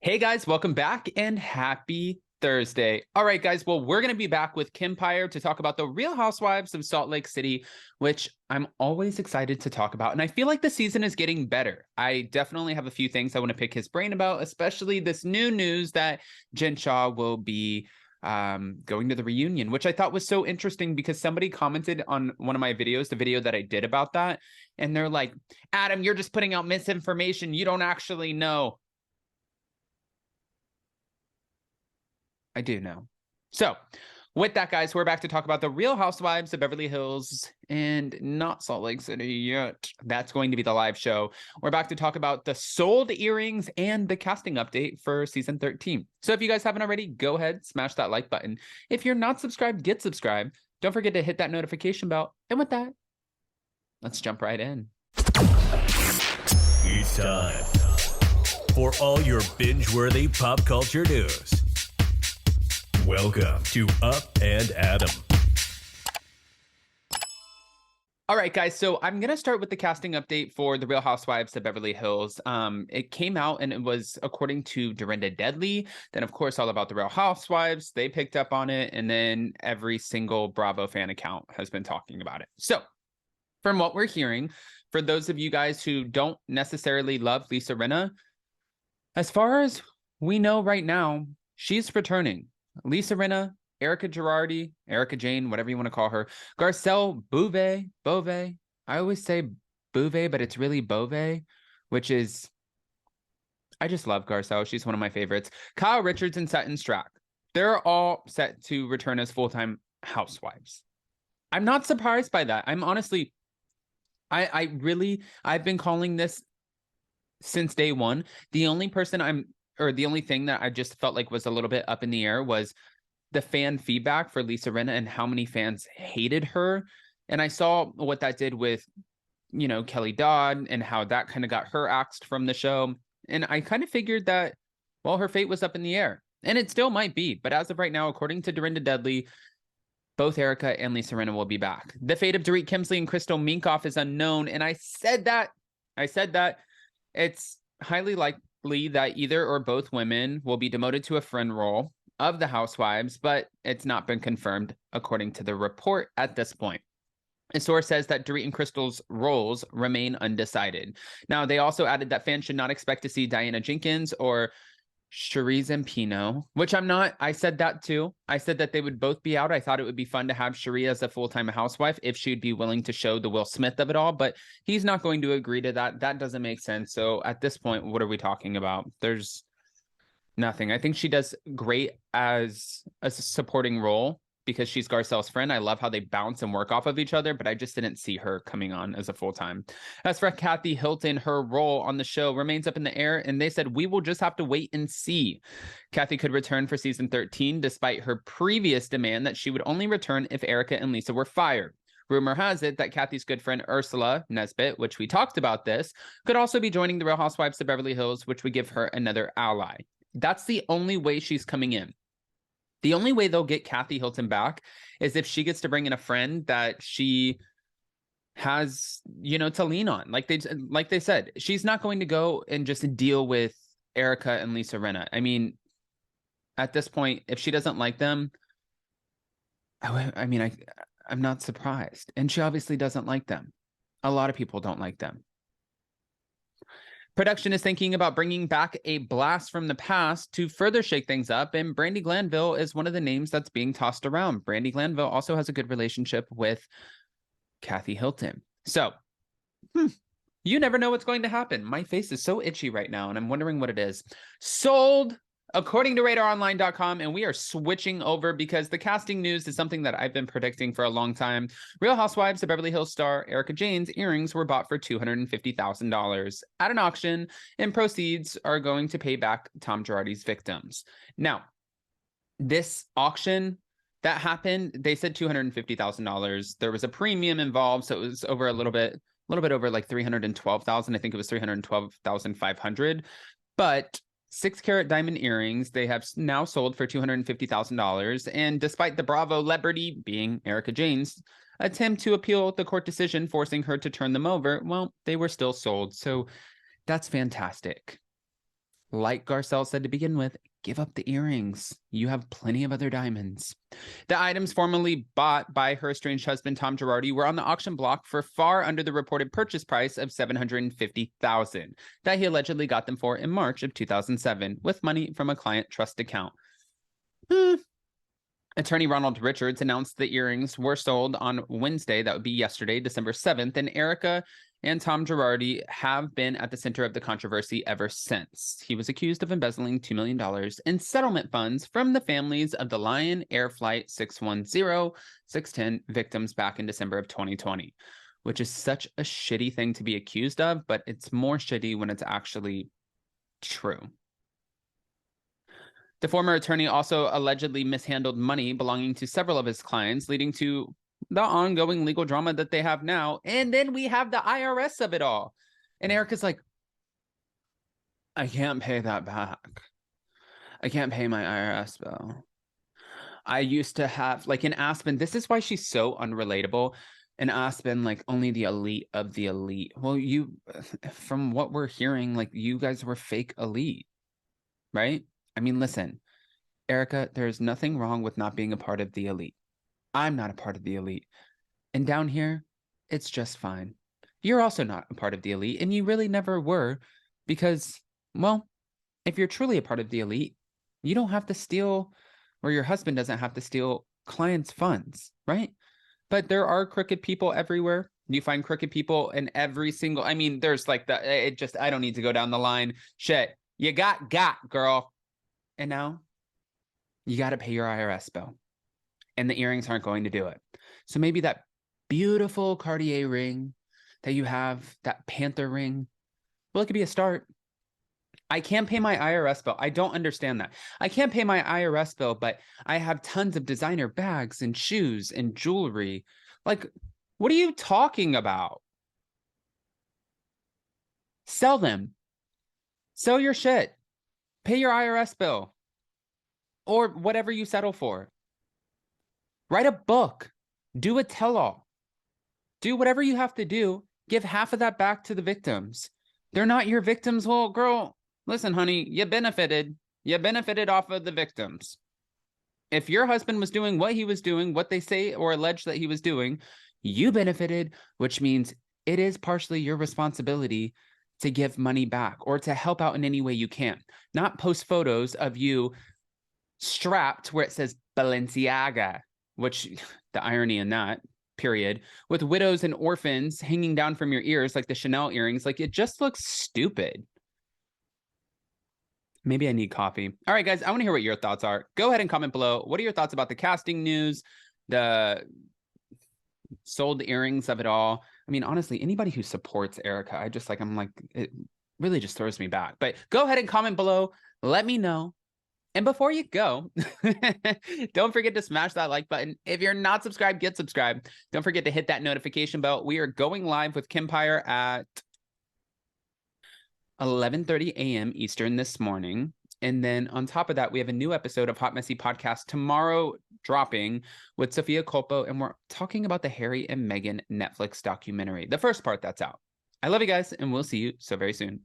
Hey guys, welcome back and happy Thursday. All right, guys. Well, we're going to be back with Kimpire to talk about the Real Housewives of Salt Lake City, which I'm always excited to talk about. And I feel like the season is getting better. I definitely have a few things I want to pick his brain about, especially this new news that Jen Shah will be going to the reunion, which I thought was so interesting because somebody commented on one of my videos, the video that I did about that. And they're like, Adam, you're just putting out misinformation. You don't actually know. I do know. So, with that, guys, we're back to talk about the Real Housewives of Beverly Hills and not Salt Lake City yet. That's going to be the live show. We're back to talk about the sold earrings and the casting update for season 13. So, if you guys haven't already, go ahead, smash that like button. If you're not subscribed, get subscribed. Don't forget to hit that notification bell. And with that, let's jump right in. It's time for all your binge-worthy pop culture news. Welcome to Up and Adam. All right, guys. So I'm going to start with the casting update for The Real Housewives of Beverly Hills. It came out and it was according to Dorinda Deadly. Then, of course, all about The Real Housewives. They picked up on it. And then every single Bravo fan account has been talking about it. So from what we're hearing, for those of you guys who don't necessarily love Lisa Rinna, as far as we know right now, she's returning. Lisa Rinna, Erika Girardi, Erika Jayne, whatever you want to call her, Garcelle Beauvais. I always say Beauvais, but it's really Beauvais, which is, I just love Garcelle. She's one of my favorites. Kyle Richards and Sutton Strack. They're all set to return as full-time housewives. I'm not surprised by that. I'm honestly, I've been calling this since day one. The only thing that I just felt like was a little bit up in the air was the fan feedback for Lisa Rinna and how many fans hated her. And I saw what that did with, Kelly Dodd and how that kind of got her axed from the show. And I kind of figured that, well, her fate was up in the air. And it still might be. But as of right now, according to Dorinda Deadly, both Erika and Lisa Rinna will be back. The fate of Dorit Kemsley and Crystal Minkoff is unknown. And I said that it's highly likely that either or both women will be demoted to a friend role of the housewives, but it's not been confirmed according to the report at this point. A source says that Dorit and Crystal's roles remain undecided. Now, they also added that fans should not expect to see Diana Jenkins or Cherie Zampino, which I'm not. I said that too. I said that they would both be out. I thought it would be fun to have Cherie as a full-time housewife if she'd be willing to show the Will Smith of it all, but he's not going to agree to that. That doesn't make sense. So at this point, what are we talking about? There's nothing. I think she does great as a supporting role because she's Garcelle's friend. I love how they bounce and work off of each other, but I just didn't see her coming on as a full-time. As for Kathy Hilton, her role on the show remains up in the air, and they said, we will just have to wait and see. Kathy could return for season 13, despite her previous demand that she would only return if Erika and Lisa were fired. Rumor has it that Kathy's good friend Ursula Nesbitt, which we talked about this, could also be joining the Real Housewives of Beverly Hills, which would give her another ally. That's the only way she's coming in. The only way they'll get Kathy Hilton back is if she gets to bring in a friend that she has, to lean on. Like they said, she's not going to go and just deal with Erika and Lisa Rinna. I mean, at this point, if she doesn't like them, I'm not surprised. And she obviously doesn't like them. A lot of people don't like them. Production is thinking about bringing back a blast from the past to further shake things up, and Brandi Glanville is one of the names that's being tossed around. Brandi Glanville also has a good relationship with Kathy Hilton. So, you never know what's going to happen. My face is so itchy right now, and I'm wondering what it is. Sold, according to RadarOnline.com, and we are switching over because the casting news is something that I've been predicting for a long time. Real Housewives of Beverly Hills star Erika Jayne's earrings were bought for $250,000 at an auction, and proceeds are going to pay back Tom Girardi's victims. Now, this auction that happened, they said $250,000. There was a premium involved, so it was over a little bit over like $312,000. I think it was $312,500, but 6-carat diamond earrings, they have now sold for $250,000. And despite the Bravo celebrity, being Erika Jayne's, attempt to appeal the court decision forcing her to turn them over, well, they were still sold. So that's fantastic. Like Garcelle said to begin with, give up the earrings. You have plenty of other diamonds. The items formerly bought by her estranged husband, Tom Girardi, were on the auction block for far under the reported purchase price of $750,000 that he allegedly got them for in March of 2007 with money from a client trust account. Attorney Ronald Richards announced the earrings were sold on Wednesday, that would be yesterday, December 7th, and Erika and Tom Girardi have been at the center of the controversy ever since. He was accused of embezzling $2 million in settlement funds from the families of the Lion Air Flight 610 victims back in December of 2020, which is such a shitty thing to be accused of, but it's more shitty when it's actually true. The former attorney also allegedly mishandled money belonging to several of his clients, leading to the ongoing legal drama that they have now. And then we have the IRS of it all. And Erika's like, I can't pay that back. I can't pay my IRS bill. I used to have, like in Aspen, this is why she's so unrelatable. In Aspen, like only the elite of the elite. Well, you, from what we're hearing, like you guys were fake elite, right? I mean, listen, Erika, there's nothing wrong with not being a part of the elite. I'm not a part of the elite. And down here, it's just fine. You're also not a part of the elite, and you really never were, because, well, if you're truly a part of the elite, you don't have to steal, or your husband doesn't have to steal clients' funds, right? But there are crooked people everywhere. You find crooked people in every single, I mean, there's like I don't need to go down the line. Shit, you got, girl. And now you got to pay your IRS bill. And the earrings aren't going to do it. So maybe that beautiful Cartier ring that you have, that Panther ring, well, it could be a start. I can't pay my IRS bill. I don't understand that. I can't pay my IRS bill, but I have tons of designer bags and shoes and jewelry. Like, what are you talking about? Sell them. Sell your shit. Pay your IRS bill. Or whatever you settle for. Write a book. Do a tell-all. Do whatever you have to do. Give half of that back to the victims. They're not your victims. Well, girl, listen, honey, you benefited. You benefited off of the victims. If your husband was doing what he was doing, what they say or allege that he was doing, you benefited, which means it is partially your responsibility to give money back or to help out in any way you can. Not post photos of you strapped where it says Balenciaga, which the irony in that, period, with widows and orphans hanging down from your ears like the Chanel earrings. Like, it just looks stupid. Maybe I need coffee. All right, guys, I want to hear what your thoughts are. Go ahead and comment below. What are your thoughts about the casting news, the sold earrings of it all? I mean, honestly, anybody who supports Erika, I'm like, it really just throws me back. But go ahead and comment below. Let me know. And before you go, don't forget to smash that like button. If you're not subscribed, get subscribed. Don't forget to hit that notification bell. We are going live with Kimpire at 11:30 a.m. Eastern this morning. And then on top of that, we have a new episode of Hot Messy Podcast tomorrow dropping with Sophia Colpo. And we're talking about the Harry and Meghan Netflix documentary, the first part that's out. I love you guys, and we'll see you so very soon.